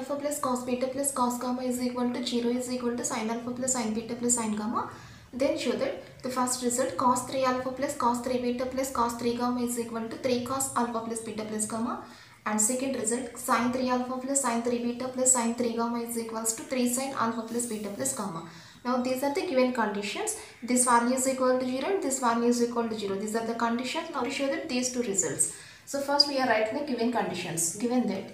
alpha plus cos beta plus cos gamma is equal to 0 is equal to sin alpha plus sin beta plus sin gamma, then show that the first result cos 3 alpha plus cos 3 beta plus cos 3 gamma is equal to 3 cos alpha plus beta plus gamma, and second result sin 3 alpha plus sin 3 beta plus sin 3 gamma is equals to 3 sin alpha plus beta plus gamma. Now these are the given conditions. This value is equal to 0 and this value is equal to 0. These are the conditions. Now we show that these two results. So first we are writing the given conditions. Given that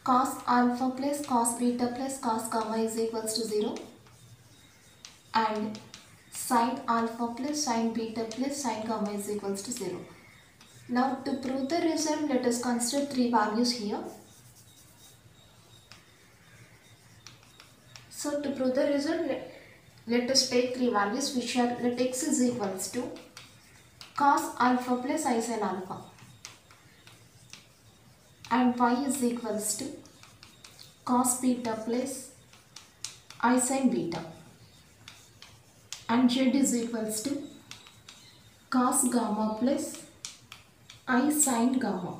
cos alpha plus cos beta plus cos gamma is equals to 0 and sin alpha plus sin beta plus sin gamma is equals to 0. Now to prove the result, let us consider three values here. So to prove the result, let us take three values which are, let x is equals to cos alpha plus I sin alpha and y is equals to cos beta plus I sin beta and z is equals to cos gamma plus I sin gamma.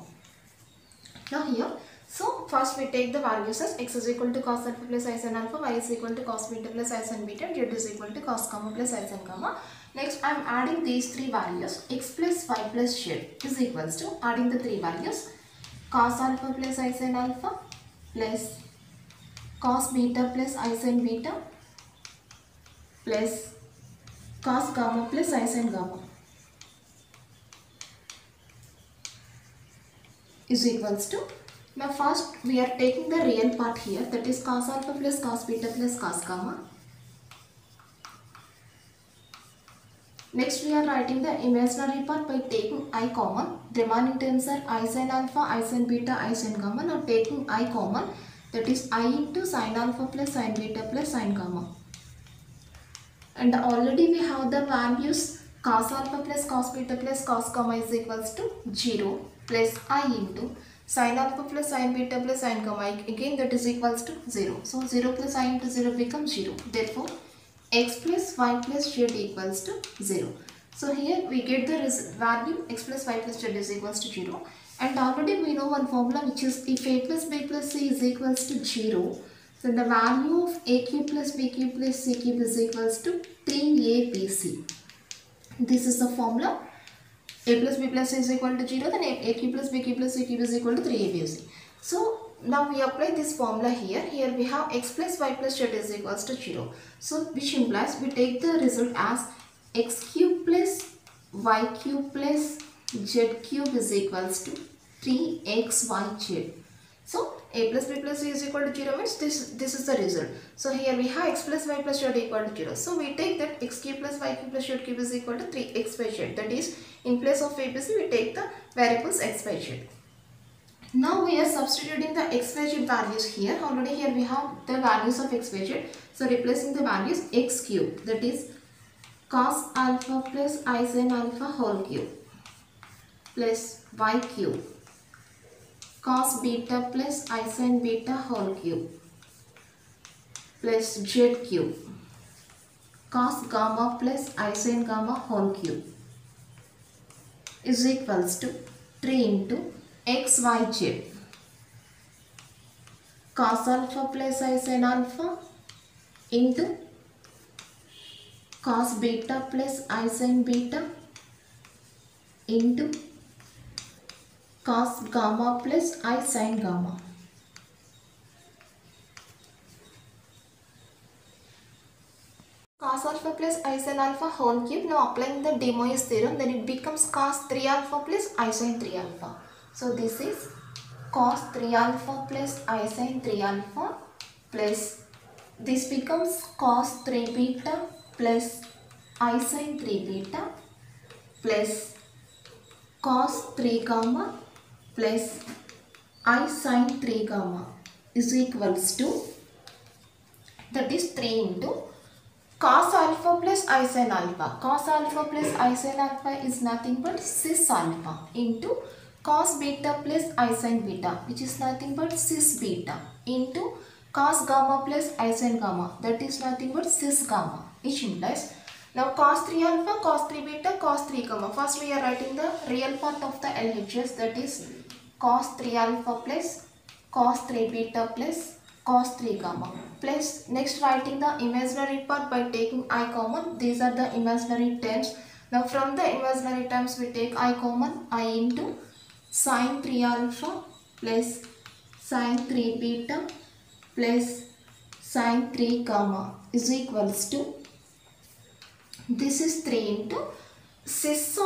Now here, so first we take the values as x is equal to cos alpha plus I sin alpha, y is equal to cos beta plus I sin beta, and z is equal to cos gamma plus I sin gamma. Next I am adding these three values, x plus y plus z is equals to, adding the three values, cos alpha plus I sin alpha plus cos beta plus I sin beta plus cos gamma plus I sin gamma is equals to. Now first we are taking the real part here, that is cos alpha plus cos beta plus cos gamma. Next we are writing the imaginary part by taking I common. Remaining terms are I sin alpha, I sin beta, I sin gamma. Now taking I common, that is I into sin alpha plus sin beta plus sin gamma. And already we have the values cos alpha plus cos beta plus cos gamma is equals to 0 plus I into sin alpha plus sin beta plus sin gamma, again that is equals to 0. So 0 plus I into 0 becomes 0. Therefore x plus y plus z equals to 0. So here we get the value x plus y plus z is equals to 0. And already we know one formula, which is if a plus b plus c is equals to 0, so the value of a cube plus b cube plus c cube is equals to 3abc. This is the formula. A plus b plus c is equal to 0, then a cube plus b cube plus c cube is equal to 3abc. So now we apply this formula here. Here we have x plus y plus z is equals to 0. So which implies we take the result as x cube plus y cube plus z cube is equals to 3xyz. So a plus b plus c is equal to 0 means this is the result. So here we have x plus y plus z equal to 0. So we take that x cube plus y cube plus z cube is equal to 3x by z. That is, in place of a b c we take the variables x by z. Now we are substituting the x by z values here. Already here we have the values of x by z. So replacing the values, x cube, that is cos alpha plus I sin alpha whole cube plus y cube cos beta plus I sin beta whole cube plus z cube cos gamma plus I sin gamma whole cube is equals to 3 into xyz. Cos alpha plus I sin alpha into cos beta plus I sin beta into cos gamma plus I sin gamma. Cos alpha plus I sin alpha whole cube. Now applying the De Moivre's theorem, then it becomes cos 3 alpha plus I sin 3 alpha. So this is cos 3 alpha plus I sin 3 alpha plus this becomes cos 3 beta plus I sin 3 beta plus cos 3 gamma plus I sin 3 gamma is equals to, that is 3 into cos alpha plus I sin alpha. Cos alpha plus I sin alpha is nothing but cis alpha into cos beta plus I sin beta, which is nothing but cis beta, into cos gamma plus I sin gamma, that is nothing but cis gamma, which implies, now cos 3 alpha, cos 3 beta, cos 3 gamma. First we are writing the real part of the LHS, that is cos 3 alpha plus cos 3 beta plus cos 3 gamma plus next writing the imaginary part by taking I common. These are the imaginary terms. Now from the imaginary terms we take I common. I into sin 3 alpha plus sin 3 beta plus sin 3 gamma is equals to, this is 3 into cis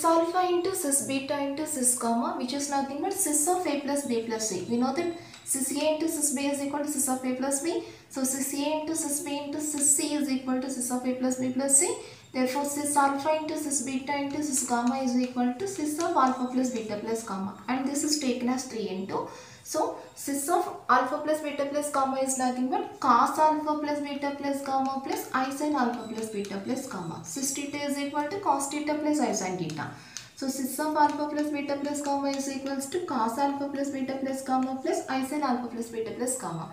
alpha into cis beta into cis gamma, which is nothing but cis of a plus b plus c. We know that cis a into cis b is equal to cis of a plus b. So cis a into cis b into cis c is equal to cis of a plus b plus c. Therefore cis alpha into cis beta into cis gamma is equal to cis of alpha plus beta plus gamma, and this is taken as 3 into. So cis of alpha plus beta plus gamma is nothing but cos alpha plus beta plus gamma plus I sin alpha plus beta plus gamma. Cis theta is equal to cos theta plus I sin theta. So cis of alpha plus beta plus gamma is equals to cos alpha plus beta plus gamma plus I sin alpha plus beta plus gamma.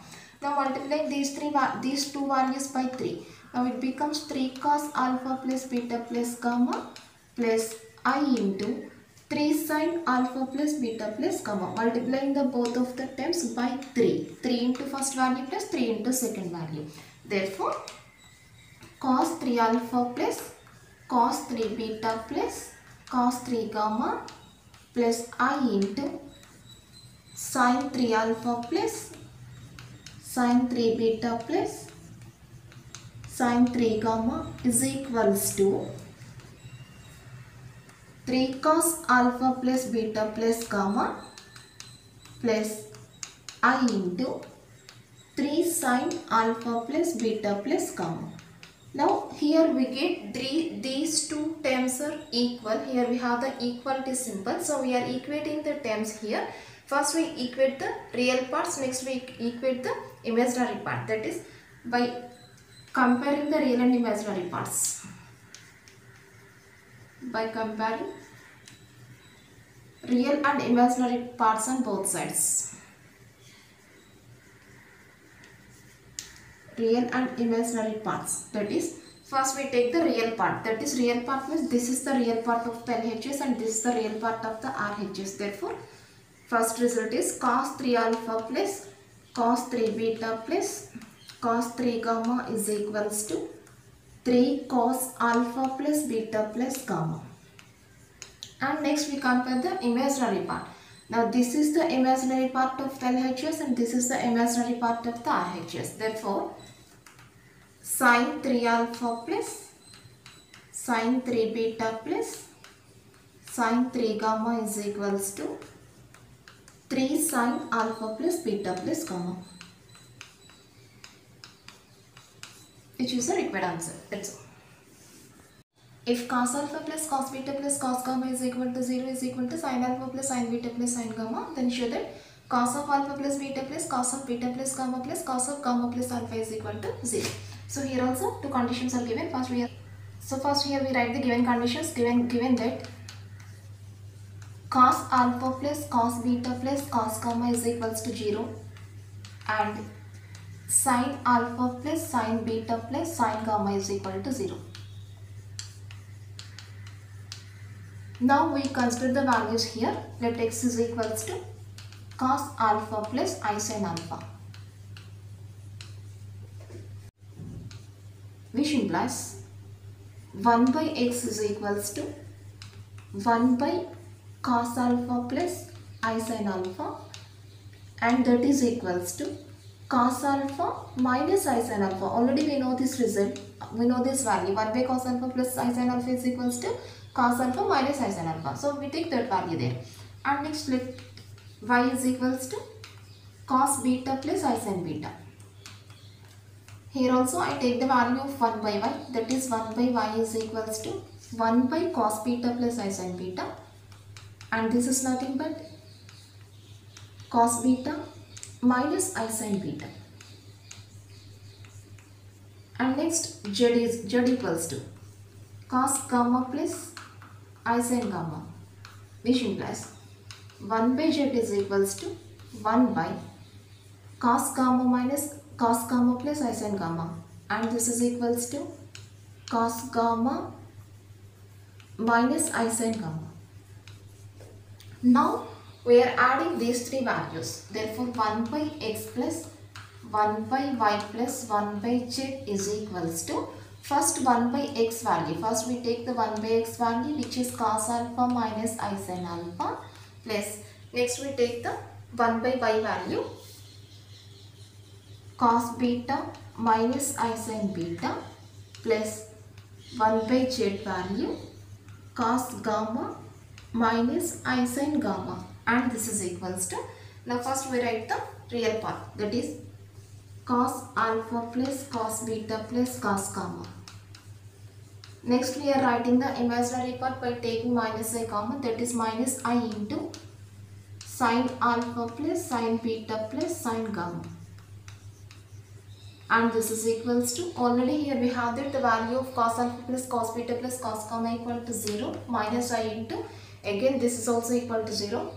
Now multiply these two values by 3. Now it becomes 3 cos alpha plus beta plus gamma plus I into 3 sin alpha plus beta plus gamma, multiplying the both of the terms by 3. 3 into first value plus 3 into second value. Therefore, cos 3 alpha plus cos 3 beta plus cos 3 gamma plus I into sin 3 alpha plus sin 3 beta plus sin 3 gamma is equals to 3 cos alpha plus beta plus gamma plus I into 3 sin alpha plus beta plus gamma. Now here we get these two terms are equal. Here we have the equality symbol. So we are equating the terms here. First we equate the real parts. Next we equate the imaginary part. That is by comparing the real and imaginary parts. By comparing real and imaginary parts on both sides. Real and imaginary parts. That is, first we take the real part. That is, real part means this is the real part of the LHS and this is the real part of the RHS. Therefore, first result is cos 3 alpha plus cos 3 beta plus cos 3 gamma is equals to 3 cos alpha plus beta plus gamma. And next we compare the imaginary part. Now this is the imaginary part of the LHS and this is the imaginary part of the RHS. Therefore, sin 3 alpha plus sin 3 beta plus sin 3 gamma is equals to 3 sin alpha plus beta plus gamma, which is the required answer. That's all. If cos alpha plus cos beta plus cos gamma is equal to 0 is equal to sin alpha plus sin beta plus sin gamma, then show that cos of alpha plus beta plus cos of beta plus gamma plus cos of gamma plus alpha is equal to 0. So here also two conditions are given. First here we write the given conditions. Given that cos alpha plus cos beta plus cos gamma is equals to 0 and sin alpha plus sin beta plus sin gamma is equal to 0. Now we consider the values here. Let x is equals to cos alpha plus I sin alpha, which implies 1 by x is equals to 1 by cos alpha plus I sin alpha, and that is equals to cos alpha minus I sin alpha. Already we know this result. We know this value. 1 by cos alpha plus I sin alpha is equals to cos alpha minus I sin alpha. So we take that value there. And next let y is equals to cos beta plus I sin beta. Here also I take the value of 1 by y. That is 1 by y is equals to 1 by cos beta plus I sin beta. And this is nothing but cos beta minus I sin beta. And next z equals to cos gamma plus I sin gamma, which implies 1 by z is equals to 1 by cos gamma minus cos gamma plus I sin gamma, and this is equals to cos gamma minus I sin gamma. Now we are adding these three values. Therefore 1 by x plus 1 by y plus 1 by z is equals to first 1 by x value. First we take the 1 by x value, which is cos alpha minus I sin alpha, plus next we take the 1 by y value, cos beta minus I sin beta, plus 1 by z value, cos gamma minus I sin gamma, and this is equals to, now first we write the real part, that is cos alpha plus cos beta plus cos gamma. Next we are writing the imaginary part by taking minus I common, that is minus I into sin alpha plus sin beta plus sin gamma, and this is equals to, already here we have that the value of cos alpha plus cos beta plus cos gamma equal to 0, minus I into, again this is also equal to 0,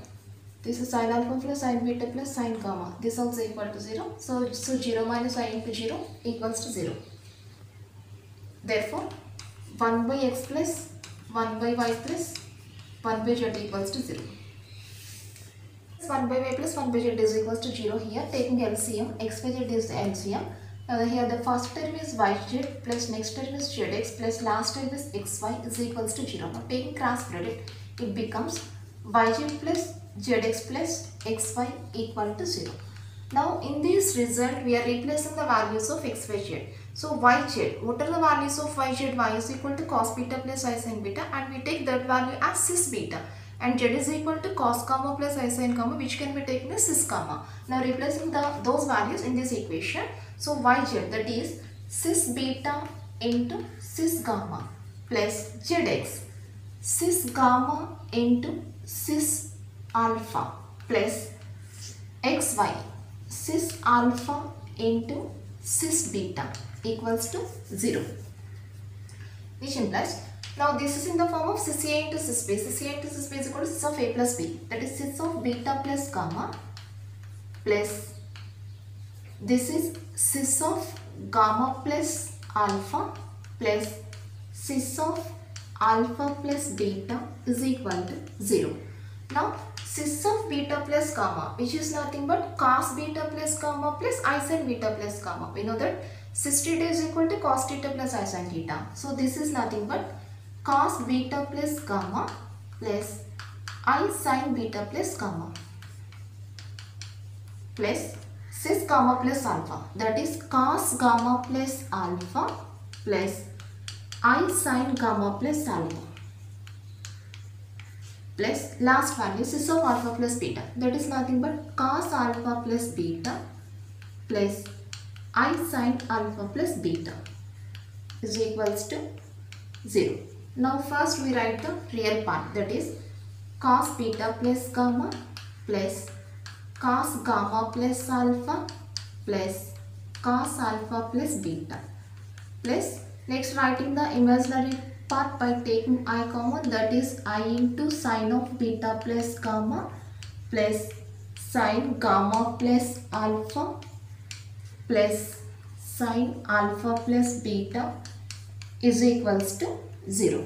this is sin alpha plus sin beta plus sin gamma, this also equal to 0, so 0 minus I into 0 equals to 0. Therefore 1 by x plus 1 by y plus 1 by z equals to 0. 1 by y plus 1 by z is equals to 0 here, taking LCM, x by z is the LCM. Here the first term is yz plus next term is zx plus last term is xy is equals to 0. Now taking cross product, it becomes yz plus zx plus xy equal to 0. Now in this result we are replacing the values of x, y, z. So yz, what are the values of yz? Y is equal to cos beta plus I sin beta, and we take that value as cis beta, and z is equal to cos gamma plus I sin gamma, which can be taken as cis gamma. Now replacing those values in this equation, so yz, that is cis beta into cis gamma plus zx cis gamma into cis alpha plus xy cis alpha into cis beta equals to 0, which implies, now this is in the form of cis A into cis B. Cis A into cis B is equal to cis of A plus B, that is cis of beta plus gamma, plus this is cis of gamma plus alpha plus cis of alpha plus beta is equal to 0. Now cis of beta plus gamma, which is nothing but cos beta plus gamma plus I sin beta plus gamma. We know that cis theta is equal to cos theta plus I sin theta. So this is nothing but cos beta plus gamma plus I sin beta plus gamma plus cis gamma plus alpha, that is cos gamma plus alpha plus I sin gamma plus alpha, plus last value cis of alpha plus beta, that is nothing but cos alpha plus beta plus I sin alpha plus beta is equals to 0. Now first we write the real part, that is cos beta plus gamma plus cos gamma plus alpha plus cos alpha plus beta, plus next writing the imaginary part by taking I common, that is I into sin of beta plus gamma plus sin gamma plus alpha plus sin alpha plus beta is equals to 0.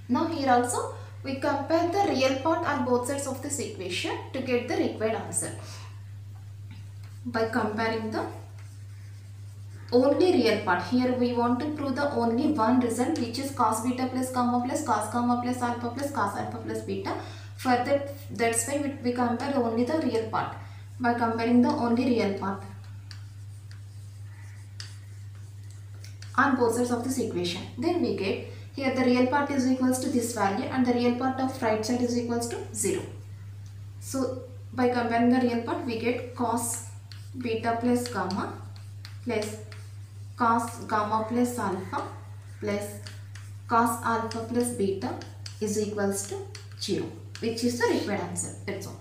Now here also we compare the real part on both sides of this equation to get the required answer by comparing the only real part. Here we want to prove the only one result, which is cos beta plus gamma plus alpha plus cos alpha plus beta. For that's why we compare only the real part by comparing the only real part on both sides of this equation. Then we get here the real part is equals to this value and the real part of right side is equals to 0. So by comparing the real part, we get cos beta plus gamma plus cos gamma plus alpha plus cos alpha plus beta is equals to 0, which is the required answer. That's all.